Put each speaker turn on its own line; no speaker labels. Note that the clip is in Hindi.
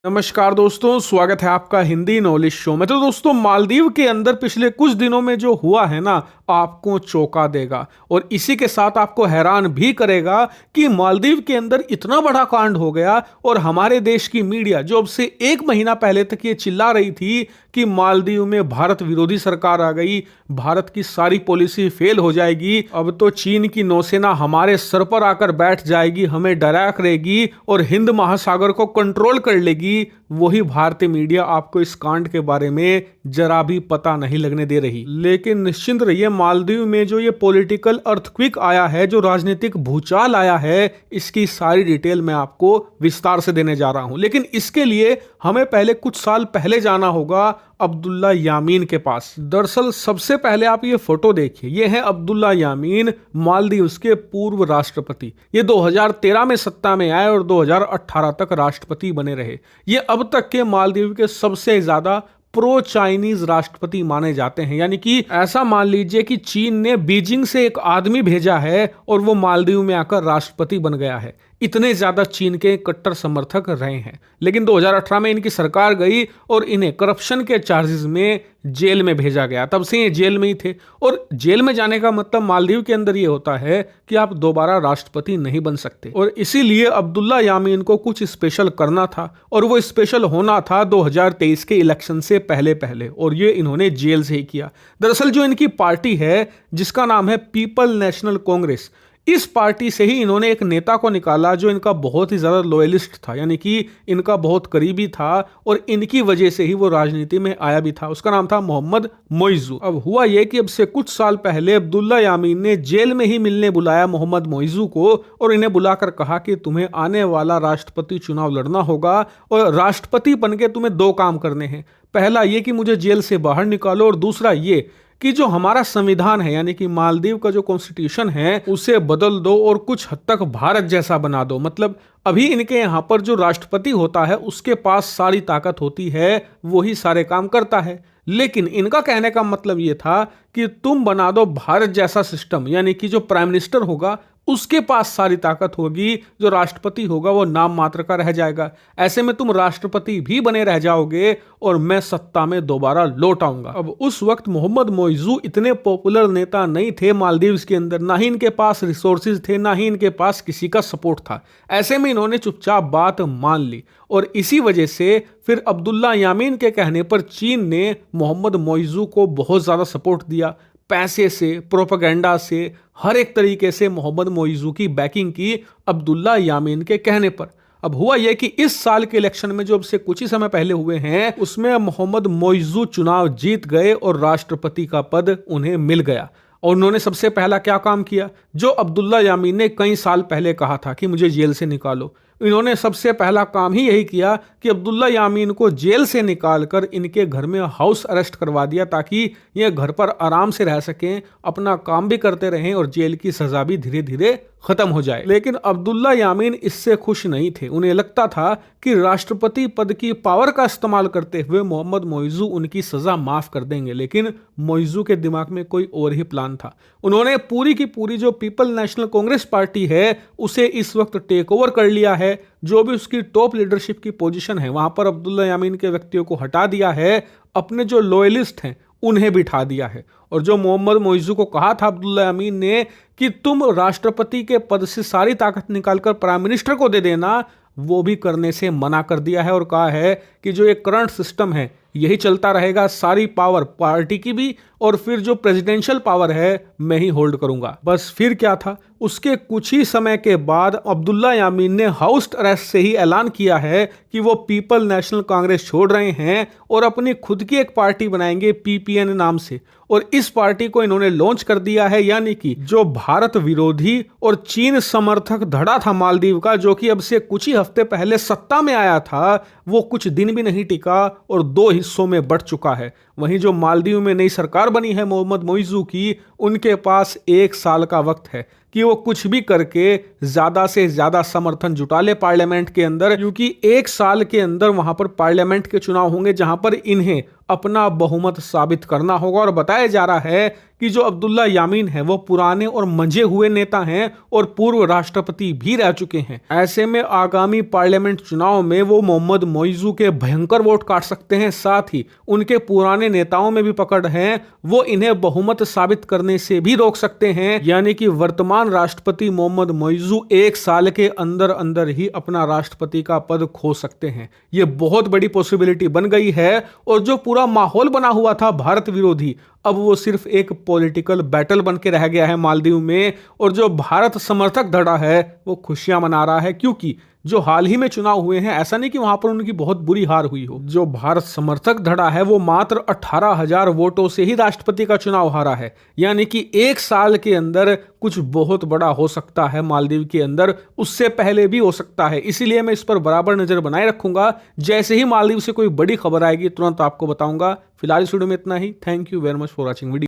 नमस्कार दोस्तों, स्वागत है आपका हिंदी नॉलेज शो में। तो दोस्तों, मालदीव के अंदर पिछले कुछ दिनों में जो हुआ है ना, आपको चौंका देगा और इसी के साथ आपको हैरान भी करेगा कि मालदीव के अंदर इतना बड़ा कांड हो गया और हमारे देश की मीडिया जो अब से एक महीना पहले तक ये चिल्ला रही थी कि मालदीव में भारत विरोधी सरकार आ गई, भारत की सारी पॉलिसी फेल हो जाएगी, अब तो चीन की नौसेना हमारे सर पर आकर बैठ जाएगी, हमें डरा करेगी और हिंद महासागर को कंट्रोल कर लेगी, वही भारतीय मीडिया आपको इस कांड के बारे में जरा भी पता नहीं लगने दे रही। लेकिन निश्चिंत रहिए, मालदीव में जो ये पॉलिटिकल अर्थक्वेक आया है, जो राजनीतिक भूचाल आया है, इसकी सारी डिटेल मैं आपको विस्तार से देने जा रहा हूं। लेकिन इसके लिए हमें पहले कुछ साल पहले जाना होगा अब्दुल्ला यामीन के पास। दरअसल सबसे पहले आप ये फोटो देखिए, ये है अब्दुल्ला यामीन, मालदीव के पूर्व राष्ट्रपति। ये 2013 में सत्ता में आए और 2018 तक राष्ट्रपति बने रहे। ये अब तक के मालदीव के सबसे ज्यादा प्रो चाइनीज राष्ट्रपति माने जाते हैं। यानी कि ऐसा मान लीजिए कि चीन ने बीजिंग से एक आदमी भेजा है और वो मालदीव में आकर राष्ट्रपति बन गया है। इतने ज्यादा चीन के कट्टर समर्थक रहे हैं। लेकिन 2018 में इनकी सरकार गई और इन्हें करप्शन के चार्जेस में जेल में भेजा गया। तब से ये जेल में ही थे और जेल में जाने का मतलब मालदीव के अंदर ये होता है कि आप दोबारा राष्ट्रपति नहीं बन सकते। और इसीलिए अब्दुल्ला यामीन को कुछ स्पेशल करना था और वो स्पेशल होना था 2023 के इलेक्शन से पहले पहले, और ये इन्होंने जेल से ही किया। दरअसल जो इनकी पार्टी है जिसका नाम है पीपल नेशनल कांग्रेस, इस पार्टी से ही इन्होंने एक नेता को निकाला जो इनका बहुत ही ज्यादा लॉयलिस्ट था, यानी कि इनका बहुत करीबी था और इनकी वजह से ही वो राजनीति में आया भी था। उसका नाम था मोहम्मद मोइजू। अब हुआ यह कि अब से कुछ साल पहले अब्दुल्ला यामीन ने जेल में ही मिलने बुलाया मोहम्मद मोइजू को और इन्हें बुलाकर कहा कि तुम्हें आने वाला राष्ट्रपति चुनाव लड़ना होगा और राष्ट्रपति बनके तुम्हें दो काम करने हैं। पहला ये कि मुझे जेल से बाहर निकालो और दूसरा ये कि जो हमारा संविधान है, यानी कि मालदीव का जो कॉन्स्टिट्यूशन है, उसे बदल दो और कुछ हद तक भारत जैसा बना दो। मतलब अभी इनके यहाँ पर जो राष्ट्रपति होता है उसके पास सारी ताकत होती है, वही सारे काम करता है। लेकिन इनका कहने का मतलब ये था कि तुम बना दो भारत जैसा सिस्टम, यानी कि जो प्राइम मिनिस्टर होगा उसके पास सारी ताकत होगी, जो राष्ट्रपति होगा वो नाम मात्र का रह जाएगा। ऐसे में तुम राष्ट्रपति भी बने रह जाओगे और मैं सत्ता में दोबारा लौट आऊंगा। अब उस वक्त मोहम्मद मोइजू इतने पॉपुलर नेता नहीं थे मालदीव्स के अंदर, ना ही इनके पास रिसोर्सेज थे, ना ही इनके पास किसी का सपोर्ट था। ऐसे में इन्होंने चुपचाप बात मान ली और इसी वजह से फिर अब्दुल्ला यामीन के कहने पर चीन ने मोहम्मद मोइजू को बहुत ज्यादा सपोर्ट दिया, पैसे से, प्रोपेगेंडा से, हर एक तरीके से मोहम्मद मोइजू की बैकिंग की अब्दुल्ला यामीन के कहने पर। अब हुआ यह कि इस साल के इलेक्शन में जो अब से कुछ ही समय पहले हुए हैं, उसमें मोहम्मद मोइजू चुनाव जीत गए और राष्ट्रपति का पद उन्हें मिल गया। और उन्होंने सबसे पहला क्या काम किया, जो अब्दुल्ला यामीन ने कई साल पहले कहा था कि मुझे जेल से निकालो, इन्होंने सबसे पहला काम ही यही किया कि अब्दुल्ला यामीन को जेल से निकालकर इनके घर में हाउस अरेस्ट करवा दिया, ताकि ये घर पर आराम से रह सकें, अपना काम भी करते रहें और जेल की सजा भी धीरे धीरे खत्म हो जाए। लेकिन अब्दुल्ला यामीन इससे खुश नहीं थे। उन्हें लगता था कि राष्ट्रपति पद की पावर का इस्तेमाल करते हुए मोहम्मद मोइजू उनकी सजा माफ कर देंगे। लेकिन मोइजू के दिमाग में कोई और ही प्लान था। उन्होंने पूरी की पूरी जो पीपल नेशनल कांग्रेस पार्टी है उसे इस वक्त टेक ओवर कर लिया है। जो भी उसकी टॉप लीडरशिप की पोजीशन है वहां पर अब्दुल्ला यामीन के व्यक्तियों को हटा दिया है, अपने जो लॉयलिस्ट हैं उन्हें बिठा दिया है। और जो मोहम्मद मोइजू को कहा था अब्दुल्ला यामीन ने कि तुम राष्ट्रपति के पद से सारी ताकत निकालकर प्राइम मिनिस्टर को दे देना, वो भी करने से मना कर दिया है और कहा है कि जो ये करंट सिस्टम है यही चलता रहेगा, सारी पावर पार्टी की भी और फिर जो प्रेसिडेंशियल पावर है मैं ही होल्ड करूंगा। बस फिर क्या था, उसके कुछ ही समय के बाद अब्दुल्ला यामीन ने हाउस अरेस्ट से ही ऐलान किया है कि वो पीपल नेशनल कांग्रेस छोड़ रहे हैं और अपनी खुद की एक पार्टी बनाएंगे पीपीएन नाम से। और इस पार्टी को इन्होंने लॉन्च कर दिया है, यानी कि जो भारत विरोधी और चीन समर्थक धड़ा था मालदीव का, जो कि अब से कुछ ही हफ्ते पहले सत्ता में आया था, वो कुछ दिन भी नहीं टिका और दो हिस्सों में बंट चुका है। वहीं जो मालदीव में नई सरकार बनी है मोहम्मद मोइज़ू की, उनके पास 1 साल का वक्त है कि वो कुछ भी करके ज्यादा से ज्यादा समर्थन जुटा ले पार्लियामेंट के अंदर, क्योंकि 1 साल के अंदर वहां पर पार्लियामेंट के चुनाव होंगे जहां पर इन्हें अपना बहुमत साबित करना होगा। और बताया जा रहा है कि जो अब्दुल्ला यामीन है वो पुराने और मंझे हुए नेता हैं और पूर्व राष्ट्रपति भी रह चुके हैं। ऐसे में आगामी पार्लियामेंट चुनाव में वो मोहम्मद मोइज़ू के भयंकर वोट काट सकते हैं। साथ ही उनके पुराने नेताओं में भी पकड़ है, वो इन्हें बहुमत साबित करने से भी रोक सकते हैं। यानी कि वर्तमान राष्ट्रपति मोहम्मद मोइज़ू 1 साल के अंदर अंदर ही अपना राष्ट्रपति का पद खो सकते हैं। ये बहुत बड़ी पॉसिबिलिटी बन गई है। और जो पूरा माहौल बना हुआ था भारत विरोधी, अब वो सिर्फ एक पॉलिटिकल बैटल बन के रह गया है मालदीव में। और जो भारत समर्थक धड़ा है वो खुशियां मना रहा है, क्योंकि जो हाल ही में चुनाव हुए हैं, ऐसा नहीं कि वहां पर उनकी बहुत बुरी हार हुई हो। जो भारत समर्थक धड़ा है वो मात्र 18,000 वोटों से ही राष्ट्रपति का चुनाव हारा है। यानी कि 1 साल के अंदर कुछ बहुत बड़ा हो सकता है मालदीव के अंदर, उससे पहले भी हो सकता है। इसीलिए मैं इस पर बराबर नजर बनाए रखूंगा। जैसे ही मालदीव से कोई बड़ी खबर आएगी तुरंत आपको बताऊंगा। फिलहाल इस वीडियो में इतना ही। Thank you very much for watching video.